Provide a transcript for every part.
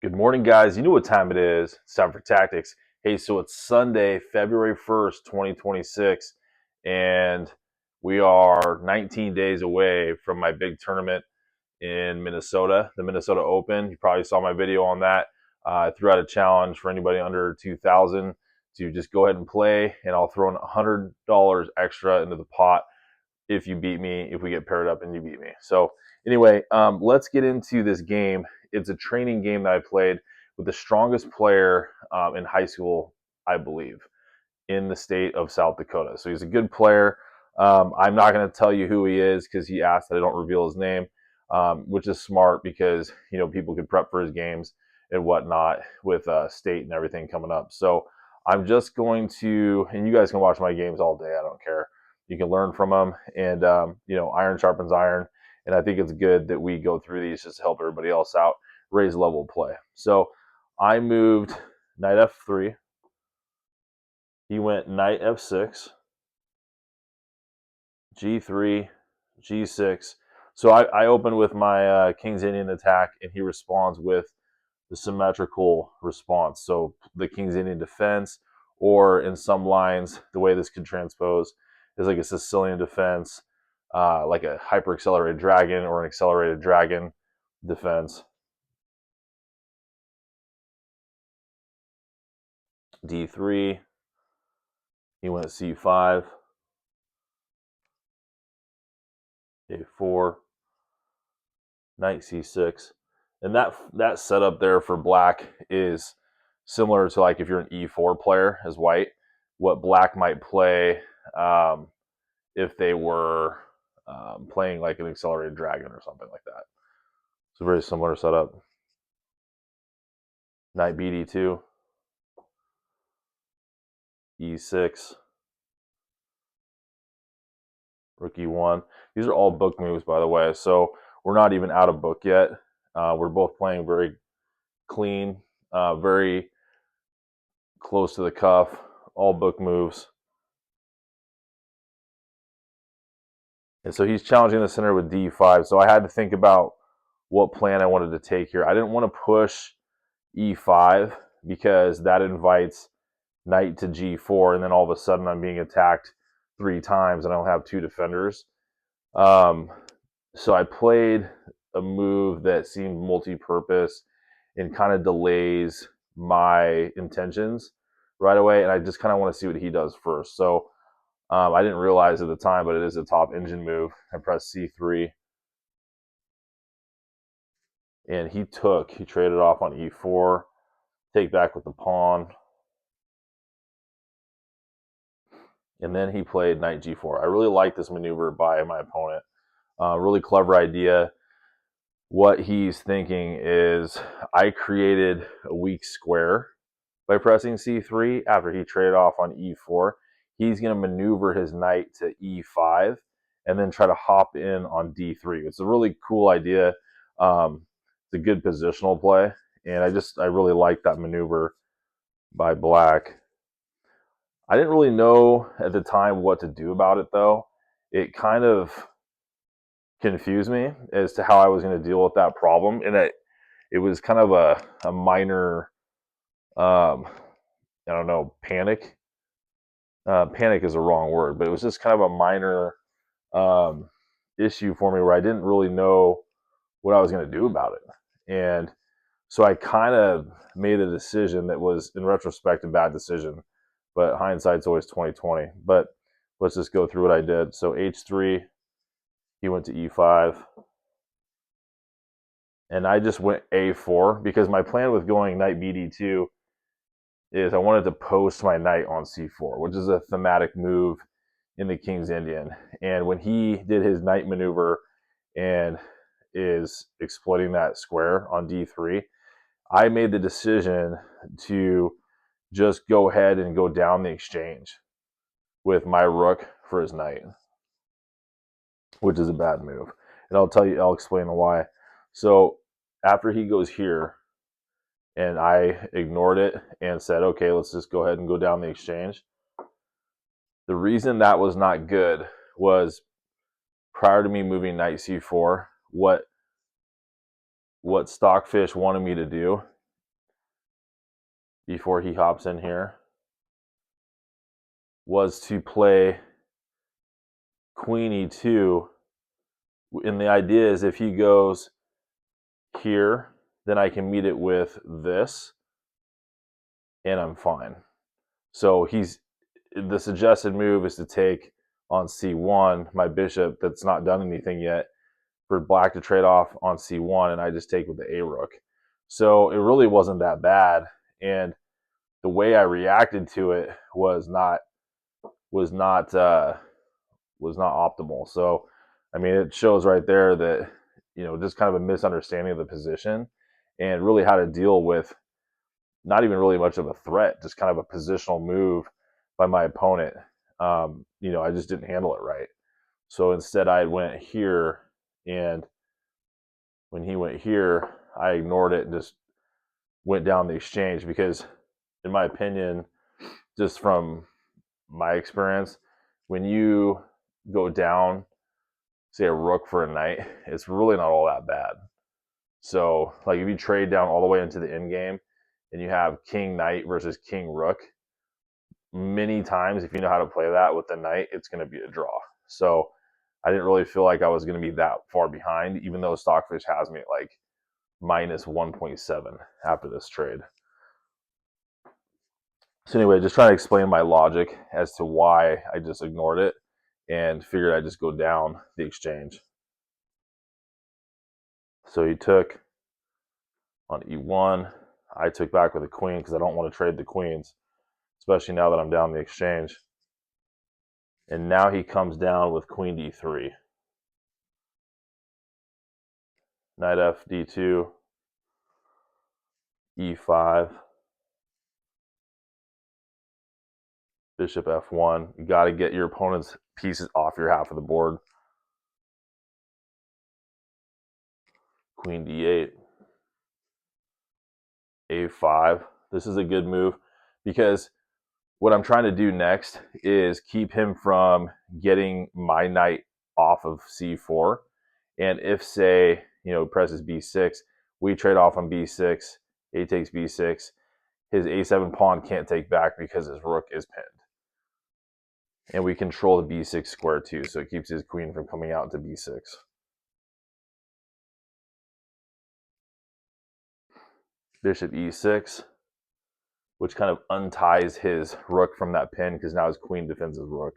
Good morning, guys. You know what time it is. It's time for tactics. Hey, so it's Sunday, February 1st, 2026, and we are 19 days away from my big tournament in Minnesota, the Minnesota Open. You probably saw my video on that. I threw out a challenge for anybody under 2,000 to just go ahead and play, and I'll throw in $100 extra into the pot if you beat me, if we get paired up and you beat me. So anyway, let's get into this game. It's a training game that I played with the strongest player in high school, I believe, in the state of South Dakota. So he's a good player. I'm not going to tell you who he is because he asked that I don't reveal his name, which is smart because people could prep for his games and whatnot with state and everything coming up. So I'm just going to, and you guys can watch my games all day. I don't care. You can learn from them, and iron sharpens iron. And I think it's good that we go through these just to help everybody else out, raise level of play. So I moved knight f3. He went knight f6, g3, g6. So I opened with my King's Indian attack, and he responds with the symmetrical response. So the King's Indian defense, or in some lines, the way this could transpose is like a Sicilian defense, like a hyper-accelerated dragon or an accelerated dragon defense. d3, he went c5, a4, knight c6. And that setup there for black is similar to like if you're an e4 player as white, what black might play if they were playing like an accelerated dragon or something like that. It's a very similar setup. Knight bd2, e6, rook e1. These are all book moves, by the way, so we're not even out of book yet. We're both playing very clean, very close to the cuff, all book moves. And so he's challenging the center with d5. So I had to think about what plan I wanted to take here. I didn't want to push e5 because that invites knight to g4, and then all of a sudden I'm being attacked 3 times and I don't have 2 defenders. So I played a move that seemed multi-purpose and kind of delays my intentions right away, and I just kind of want to see what he does first. So I didn't realize at the time, but it is a top engine move. I pressed c3, and he traded off on e4, take back with the pawn, and then he played knight g4. I really like this maneuver by my opponent. Really clever idea. What he's thinking is I created a weak square by pressing c3 after he traded off on e4. He's going to maneuver his knight to e5 and then try to hop in on d3. It's a really cool idea. It's a good positional play, and I really like that maneuver by black. I didn't really know at the time what to do about it, though. It kind of confused me as to how I was going to deal with that problem, and it was kind of a minor, I don't know, panic. Panic is a wrong word, but it was just kind of a minor issue for me where I didn't really know what I was going to do about it. And so I kind of made a decision that was, in retrospect, a bad decision, but hindsight's always 20/20. But let's just go through what I did. So h3, he went to e5, and I just went a4 because my plan with going knight bd2 is I wanted to post my knight on c4, which is a thematic move in the King's Indian. And when he did his knight maneuver and is exploiting that square on d3, I made the decision to just go ahead and go down the exchange with my rook for his knight, which is a bad move. And I'll explain why. So after he goes here, and I ignored it and said, okay, let's just go ahead and go down the exchange. The reason that was not good was prior to me moving knight c4, what Stockfish wanted me to do before he hops in here was to play queen e2. And the idea is if he goes here, then I can meet it with this, and I'm fine. So the suggested move is to take on c1 my bishop that's not done anything yet for black to trade off on c1, and I just take with the a rook. So it really wasn't that bad, and the way I reacted to it was not optimal. So I mean, it shows right there that just kind of a misunderstanding of the position and really how to deal with not even really much of a threat, just kind of a positional move by my opponent. I just didn't handle it right. So instead I went here, and when he went here, I ignored it and just went down the exchange because, in my opinion, just from my experience, when you go down, say, a rook for a knight, it's really not all that bad. So, like, if you trade down all the way into the end game and you have king knight versus king rook, many times, if you know how to play that with the knight, it's going to be a draw. So I didn't really feel like I was going to be that far behind, even though Stockfish has me at like minus 1.7 after this trade. So anyway, just trying to explain my logic as to why I just ignored it and figured I'd just go down the exchange. So he took on e1. I took back with a queen because I don't want to trade the queens, especially now that I'm down the exchange. And now he comes down with queen d3. Knight f d2, e5, bishop f1. You got to get your opponent's pieces off your half of the board. Queen d8, a5. This is a good move because what I'm trying to do next is keep him from getting my knight off of c4. And if, say, presses b6, we trade off on b6, a takes b6, his a7 pawn can't take back because his rook is pinned. And we control the b6 square too, so it keeps his queen from coming out to b6. Bishop e6, which kind of unties his rook from that pin because now his queen defends his rook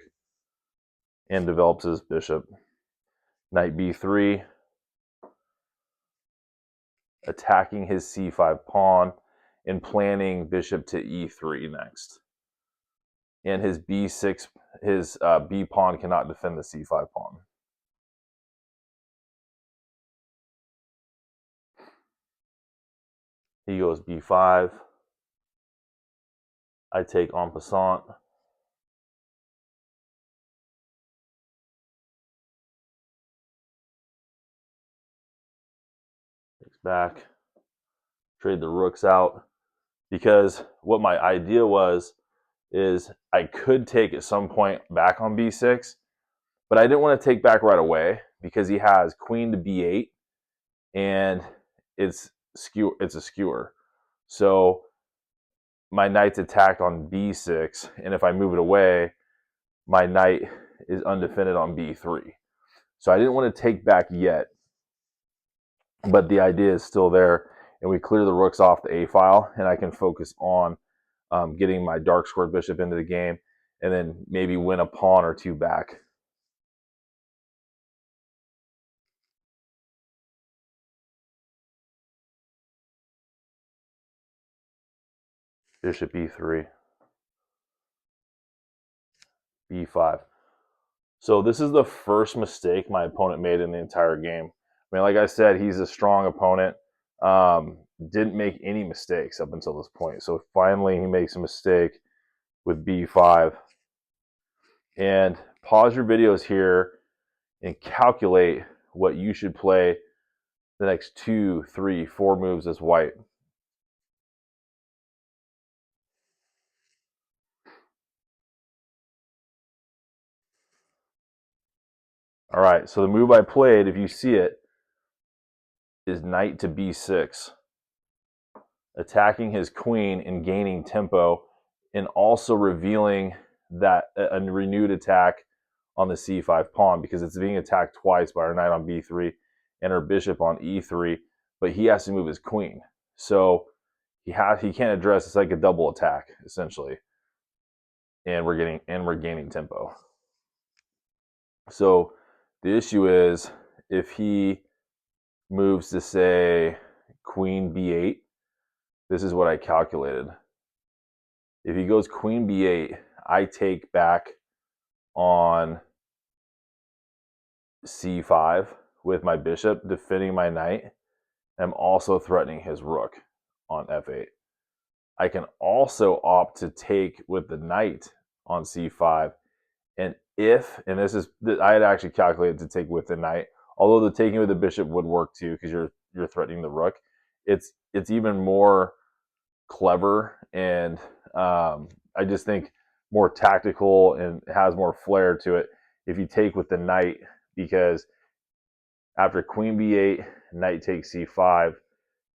and develops his bishop. Knight b3, attacking his c5 pawn and planning bishop to e3 next. And his b6, his b pawn cannot defend the c5 pawn. He goes b5. I take en passant. Takes back. Trade the rooks out. Because what my idea was is I could take at some point back on b6, but I didn't want to take back right away because he has queen to b8 and it's a skewer. So my knight's attacked on b6, and if I move it away, my knight is undefended on b3. So I didn't want to take back yet, but the idea is still there, and we clear the rooks off the a file, and I can focus on getting my dark squared bishop into the game, and then maybe win a pawn or two back. Bishop e3, b5. So this is the first mistake my opponent made in the entire game. I mean, like I said, he's a strong opponent. Didn't make any mistakes up until this point. So finally he makes a mistake with b5. And pause your videos here and calculate what you should play the next 2, 3, 4 moves as white. All right, so the move I played, if you see it, is knight to b6. attacking his queen and gaining tempo, and also revealing that a renewed attack on the c5 pawn, because it's being attacked twice by our knight on b3 and our bishop on e3, but he has to move his queen. So he can't address. It's like a double attack essentially, and we're gaining tempo. So the issue is if he moves to say queen b8, this is what I calculated. If he goes queen b8, I take back on c5 with my bishop, defending my knight. I'm also threatening his rook on f8. I can also opt to take with the knight on c5. And this is, I had actually calculated to take with the knight, although the taking with the bishop would work too because you're threatening the rook. It's even more clever, and I just think more tactical and has more flair to it if you take with the knight, because after queen b8, knight takes c5,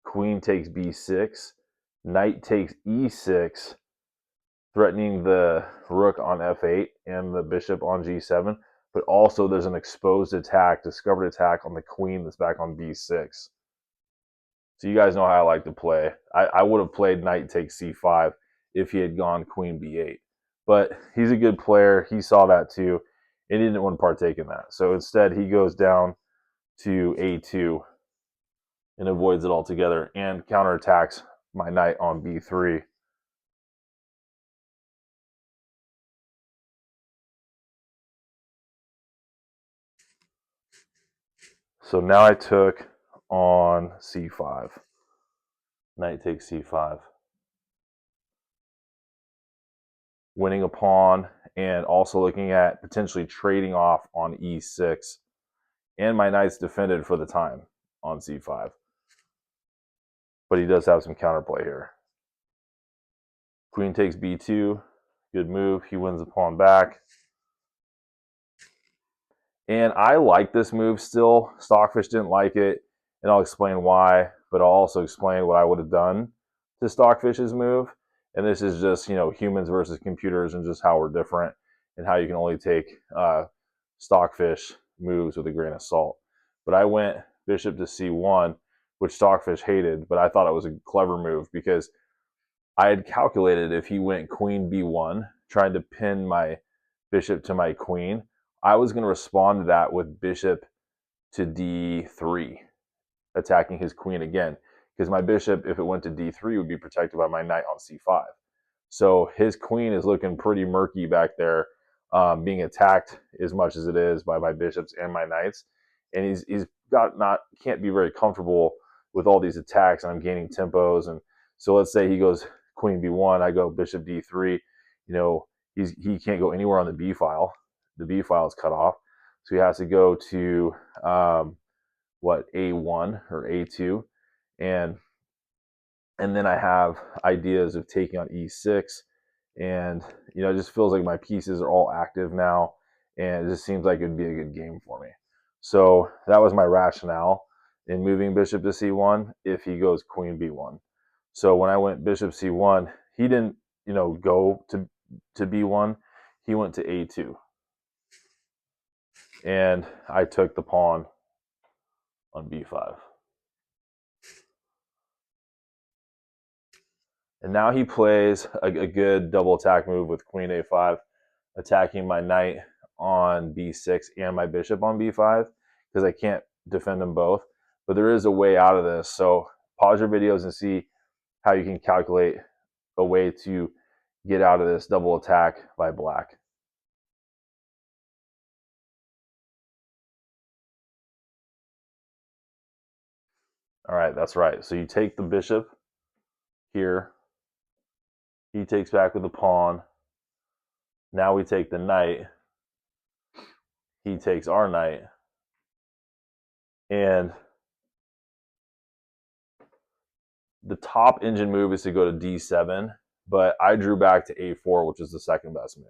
queen takes b6, knight takes e6, threatening the rook on f8 and the bishop on g7, but also there's an exposed attack, discovered attack on the queen that's back on b6. So you guys know how I like to play. I would have played knight takes c5 if he had gone queen b8. But he's a good player. He saw that too, and he didn't want to partake in that. So instead, he goes down to a2 and avoids it altogether and counterattacks my knight on b3. So now I took on c5. Knight takes c5. Winning a pawn, and also looking at potentially trading off on e6. And my knight's defended for the time on c5. But he does have some counterplay here. Queen takes b2. Good move. He wins the pawn back. And I like this move still. Stockfish didn't like it, and I'll explain why, but I'll also explain what I would have done to Stockfish's move. And this is just, humans versus computers and just how we're different and how you can only take Stockfish moves with a grain of salt. But I went bishop to c1, which Stockfish hated, but I thought it was a clever move because I had calculated if he went queen b1, trying to pin my bishop to my queen, I was going to respond to that with bishop to d3, attacking his queen again. Because my bishop, if it went to d3, would be protected by my knight on c5. So his queen is looking pretty murky back there, being attacked as much as it is by my bishops and my knights. And he's can't be very comfortable with all these attacks, and I'm gaining tempos. And so let's say he goes queen b1, I go bishop d3. He can't go anywhere on the b file. The b file is cut off, so he has to go to a1 or a2, and then I have ideas of taking on e6, and it just feels like my pieces are all active now, and it just seems like it'd be a good game for me. So that was my rationale in moving bishop to c1 if he goes queen b1. So when I went bishop c1, he didn't go to b1, he went to a2, and I took the pawn on b5. And now he plays a good double attack move with queen a5, attacking my knight on b6 and my bishop on b5, because I can't defend them both. But there is a way out of this. So pause your videos and see how you can calculate a way to get out of this double attack by black. All right, that's right. So you take the bishop here. He takes back with the pawn. Now we take the knight. He takes our knight. And the top engine move is to go to d7, but I drew back to a4, which is the second best move.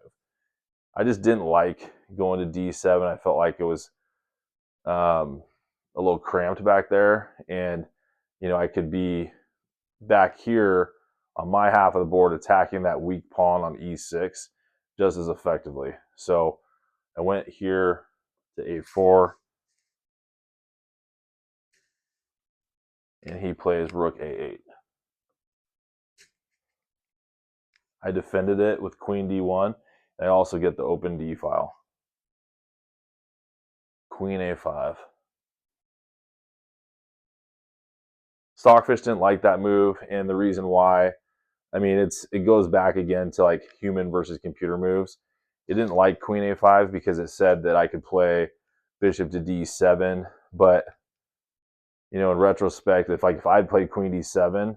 I just didn't like going to d7. I felt like it was a little cramped back there, and I could be back here on my half of the board attacking that weak pawn on e6 just as effectively. So I went here to a4, and he plays rook a8. I defended it with queen d1. I also get the open d file. Queen a5. Stockfish didn't like that move, and the reason why, I mean, it goes back again to like human versus computer moves. It didn't like queen a5 because it said that I could play bishop to d7, but you know, in retrospect, if I'd played queen d7,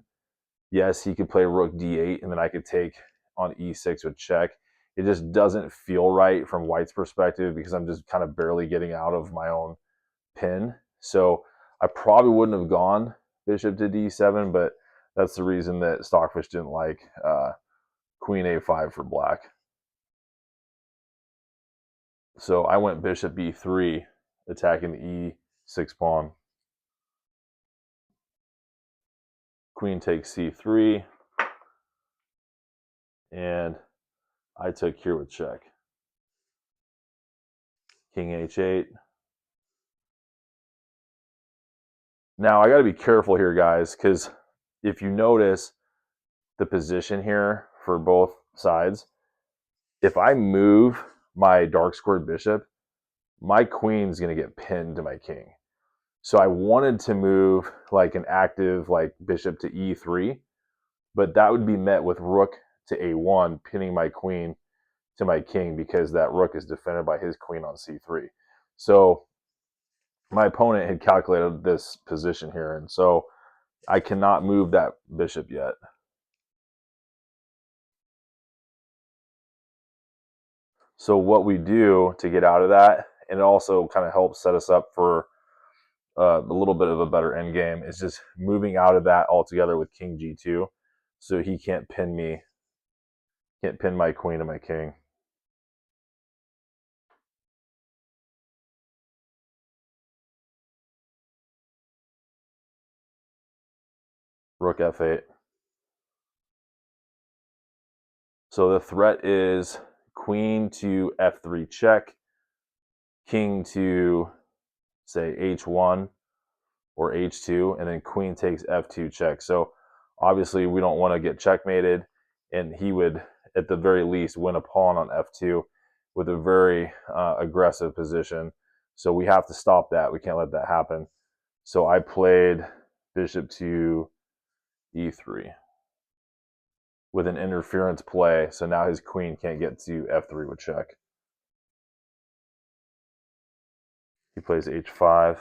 yes, he could play rook d8, and then I could take on e6 with check. It just doesn't feel right from White's perspective because I'm just kind of barely getting out of my own pin. So I probably wouldn't have gone bishop to d7, but that's the reason that Stockfish didn't like queen a5 for black. So I went bishop b3, attacking the e6 pawn. Queen takes c3, and I took here with check. King h8. Now I got to be careful here, guys, because if you notice the position here for both sides, if I move my dark squared bishop, my queen's going to get pinned to my king. So I wanted to move like an active like bishop to e3, but that would be met with rook to a1, pinning my queen to my king because that rook is defended by his queen on c3. So my opponent had calculated this position here, and so I cannot move that bishop yet. So what we do to get out of that, and it also kind of helps set us up for a little bit of a better end game, is just moving out of that altogether with king g2, so he can't pin me, can't pin my queen and my king. Rook f8. So the threat is queen to f3 check, king to, say, h1 or h2, and then queen takes f2 check. So obviously we don't want to get checkmated, and he would, at the very least, win a pawn on f2 with a very aggressive position. So we have to stop that. We can't let that happen. So I played bishop to e3 with an interference play. So now his queen can't get to f3 with check. He plays h5.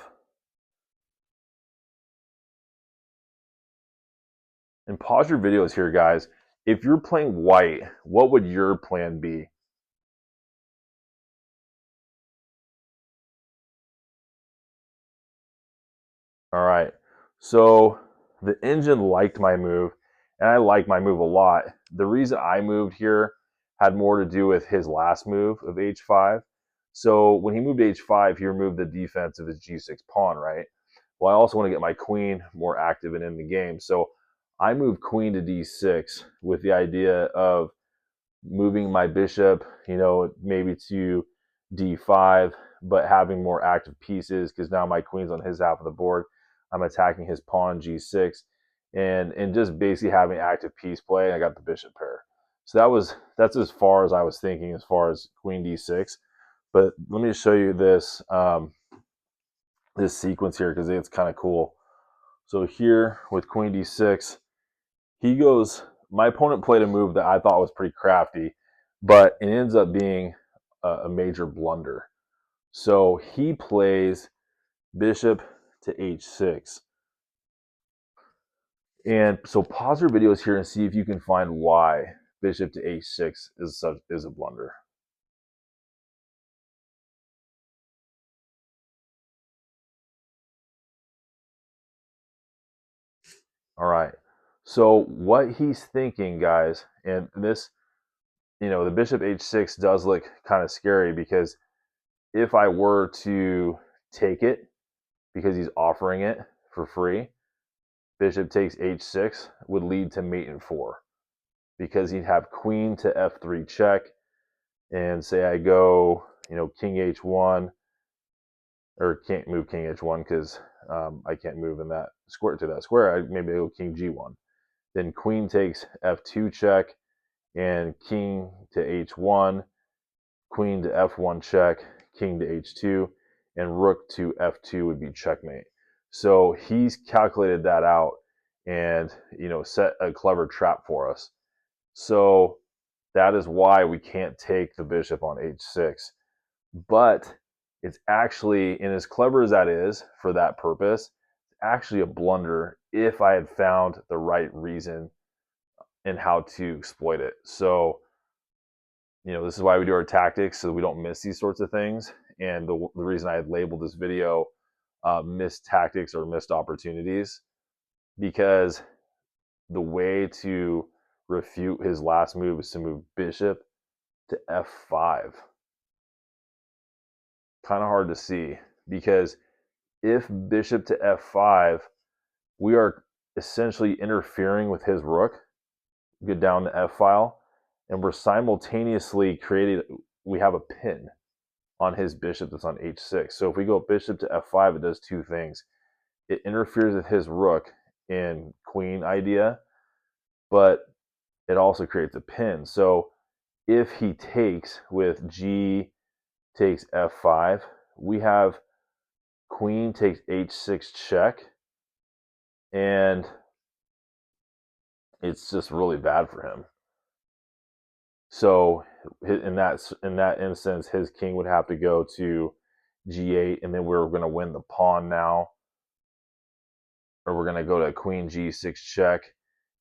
And pause your videos here, guys. If you're playing white, what would your plan be? All right. So the engine liked my move, and I like my move a lot. The reason I moved here had more to do with his last move of h5. So when he moved to h5, he removed the defense of his g6 pawn, right? Well, I also want to get my queen more active and in the game. So I moved queen to d6 with the idea of moving my bishop, you know, maybe to d5, but having more active pieces because now my queen's on his half of the board. I'm attacking his pawn g6, and just basically having active piece play. I got the bishop pair. So that's as far as I was thinking as far as queen d6. But let me show you this this sequence here because it's kind of cool. So here with queen d6, he goes, my opponent played a move that I thought was pretty crafty, but it ends up being a major blunder. So he plays bishop to h6. And so pause your videos here and see if you can find why bishop to h6 is a blunder. All right. So what he's thinking, guys, and this, you know, the bishop h6 does look kind of scary because if I were to take it because he's offering it for free, bishop takes h6 would lead to mate in 4, because he'd have queen to f3 check, and say I go, king h1, or can't move king h1 because I can't move in that square to that square. Maybe I go king g1. Then queen takes f2 check, and king to h1, queen to f1 check, king to h2, and rook to f2 would be checkmate. So he's calculated that out and set a clever trap for us. So that is why we can't take the bishop on h6. But it's actually, and as clever as that is for that purpose, it's actually a blunder if I had found the right reason and how to exploit it. So, this is why we do our tactics, so we don't miss these sorts of things. And the reason I had labeled this video missed tactics or missed opportunities, because the way to refute his last move is to move bishop to f5. Kind of hard to see, because if bishop to f5, we are essentially interfering with his rook, get down the f file, and we're simultaneously we have a pin on his bishop that's on h6. So if we go bishop to f5, it does two things. It interferes with his rook in queen idea, but it also creates a pin. So if he takes with g takes f5, we have queen takes h6 check, and it's just really bad for him. So in that instance, his king would have to go to g8, and then we're going to win the pawn now, or we're going to go to queen g6 check,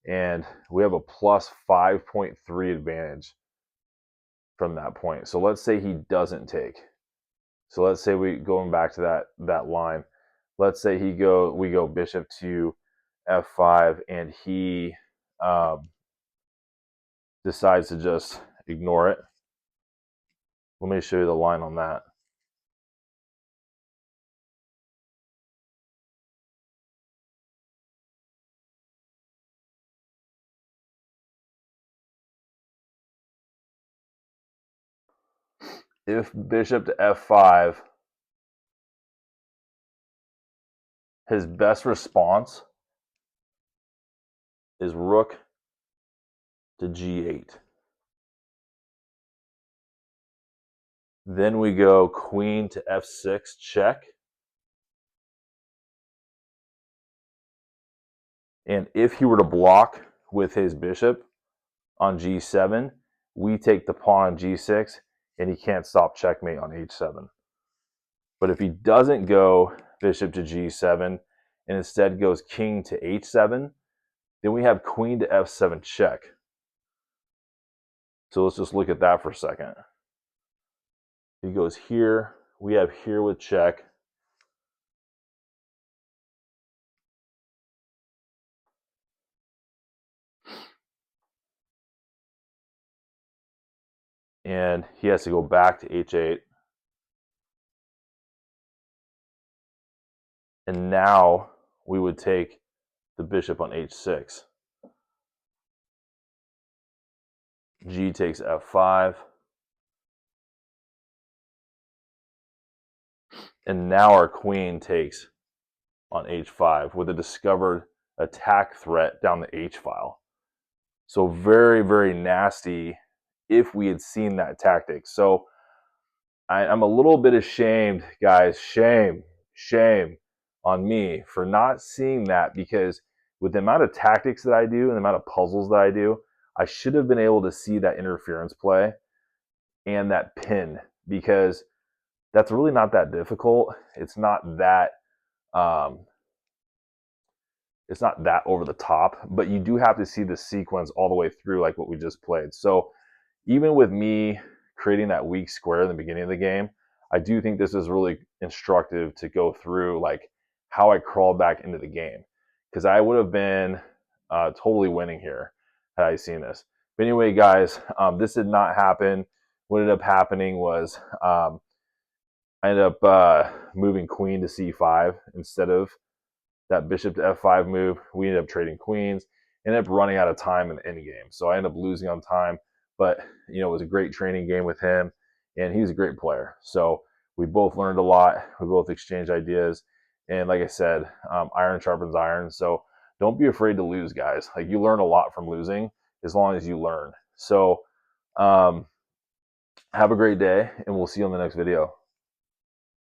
and we have a plus 5.3 advantage from that point. So let's say he doesn't take. So let's say we going back to that line. Let's say we go bishop to f5, and he decides to just ignore it. Let me show you the line on that. If bishop to f5, his best response is rook to g8. Then we go queen to f6 check. And if he were to block with his bishop on g7, we take the pawn on g6, and he can't stop checkmate on h7. But if he doesn't go bishop to g7 and instead goes king to h7, then we have queen to f7 check. So let's just look at that for a second. He goes here. We have here with check. And he has to go back to h8. And now we would take the bishop on h6. G takes f5. And now our queen takes on h5 with a discovered attack threat down the h file. So very, very nasty if we had seen that tactic. So I'm a little bit ashamed, guys. Shame on me for not seeing that, because with the amount of tactics that I do and the amount of puzzles that I do, I should have been able to see that interference play and that pin, because that's really not that difficult. It's not that over the top, but you do have to see the sequence all the way through, like what we just played. So even with me creating that weak square in the beginning of the game, I do think this is really instructive to go through like how I crawled back into the game, because I would have been totally winning here had I seen this. But anyway, guys, this did not happen. What ended up happening was I ended up moving queen to c5 instead of that bishop to f5 move. We ended up trading queens, ended up running out of time in the end game. So I ended up losing on time, but it was a great training game with him, and he's a great player. So we both learned a lot. We both exchanged ideas, and like I said, iron sharpens iron. So don't be afraid to lose, guys. Like, you learn a lot from losing as long as you learn. So have a great day, and we'll see you on the next video.